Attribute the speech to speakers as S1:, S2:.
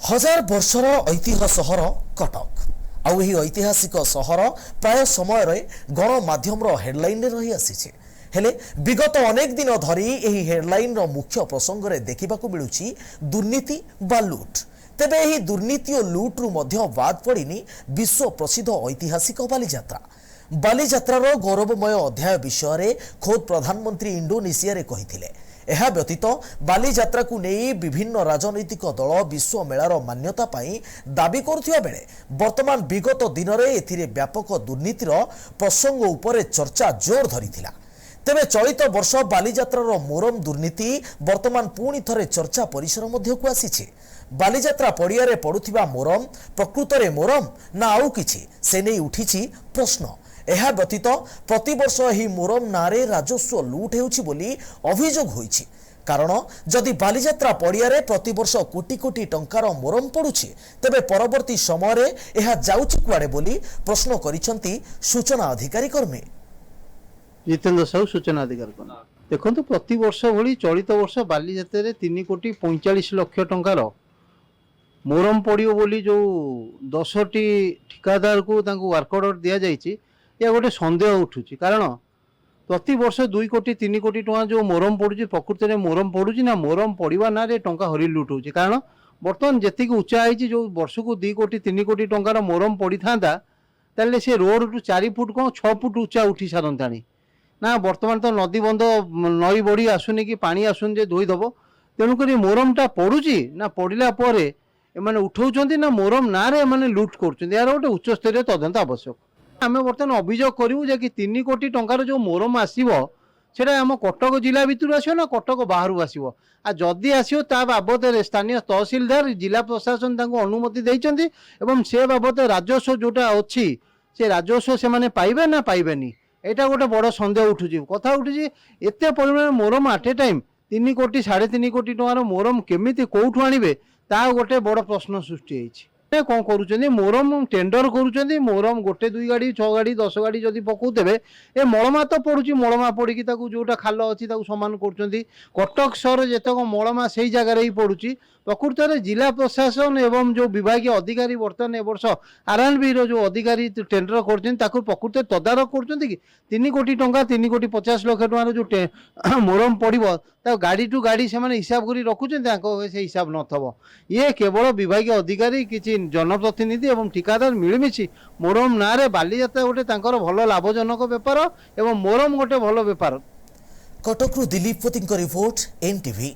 S1: हजार वर्षर ऐतिह्य सहर कटक आउ यही ऐतिहासिक सहर प्राय समय गणमाध्यम हेडलाइन रही आसी हेले विगत अनेक दिन धरी यही हेडलाइन मुख्य प्रसंग में देखा मिलूँ दुर्नीति बा लुट तेबे यही दुर्नीति और लुट्रु बाद पड़नी विश्व प्रसिद्ध ऐतिहासिक बालीजात्रा बालीजात्रार गौरवमय अध्याय विषय खोद प्रधानमंत्री इंडोनेशिया कही यह व्यतीत बालीजात्रा को नहीं विभिन्न राजनैतिक दल विश्व मेलार मान्यता पाई दाबी करुथिबा बेले वर्तमान विगत दिन में एथिरे व्यापक दुर्नीतिर प्रसंग उपरे चर्चा जोर धरिथिला। तेबे चलित वर्ष बालीजात्रार मोरम दुर्नीति वर्तमान पुणी थरे चर्चा परिसर मध्यकु आसीछि। बालीजात्रा पड़ियारे पड़ुथिबा मोरम प्रकृतरे मोरम ना आउ किछि से नहीं उठिछि प्रश्न। यह व्यतीत प्रतिवर्ष ही मोरम नारे राजस्व लुट हेउछि बोली अभियोग होइछि। कारण जदि बालीजात्रा पड़ियारे प्रतिवर्ष कोटी कोटी टंकार मोरम पड़ुछि तेबे परवर्ती समय रे यह जाउछि कुआडे बोली प्रश्न करिसंती सूचना अधिकारी कर्मी
S2: जितेंद्र साहू सूचना अधिकारी कर्मी। देखो प्रति वर्ष भली चलित वर्ष बालीजात्रा 3 कोटी 45 लाख टंकार मोरम पड़ियो बोली जो 10टी ठिकादार को वर्क ऑर्डर दिया जाइछि या गोटे सन्देह उठुची। कारण प्रति वर्ष 2 कोटी 3 कोटी टका जो मोरम पड़ुची प्रकृति में मोरम पड़ुची ना मोरम पड़ा ना टंका हरि लुट होची। कारण बर्तमान जी उच्चा है जो वर्ष को 2 कोटी 3 कोटी टंकार मोरम पड़ी था ताले से रोड रु 4 फुट कौन 6 फुट उच्चा उठी सारंताणी ना बर्तमान तो नदी बंध नई बड़ी आसुनी कि पानी आसुनी जे धोईदेव तेणुक मोरमटा पड़ुची ना पड़ा पर एम उठाऊँ ना मोरम ना एम लुट कर यार गोटे उच्चस्तरीय तदंत आवश्यक। आम बर्तमान अभियोग करूँ जे कि 3 कोटी टंकार जो मोरम आसो सेटा आम कटक जिला भितर आसो ना कटक बाहर आसो आ जदि आसो ता बाबद स्थानीय तहसिलदार जिला प्रशासन अनुमति देइचंती एवं से बाबद राजस्व जोटा अच्छी से राजस्व से माने पाइबे ना पाइबेनी एटा गोटे बड़ सन्देह उठुची। कथा उठुची एते परिमाण मोरम आट ए टाइम 3 कोटी 3.5 कोटी टंकार मोरम केमिति कोठु आनिबे ता गोटे बड़ प्रश्न सृष्टि होइछि। कौन करुँच मोरम टेंडर करुँच मोरम गोटे 2 गाड़ी 6 गाड़ी 10 गाड़ी जदि पकाउे ए मलमा तो पड़ुची मलमा पड़ी जोटा खाल अच्छी सामान कर कटक सहर जितक मलमा से जगार ही पड़ुची प्रकृत में जिला प्रशासन एवं जो विभाग अधिकारी बर्तमान ए वर्ष R&B जो अधिकारी टेंडर कर प्रकृत तदारख कर 3 कोटी टंका 3 कोटी 50 लाख टकर जो मोरम पड़ो गाड़ी टू गाड़ी से हिसाब कर रखुं से हिसाब नथब ये केवल विभाग अधिकारी किसी जनप्रतिनिधि एवं ठिकादार मिलमिशी मोरम ना बालीजात्रा गोटे भल लाभजनक बेपार एवं मोरम गोटे भल बेपार।
S1: कटकरू दिलीप पति रिपोर्ट NTV।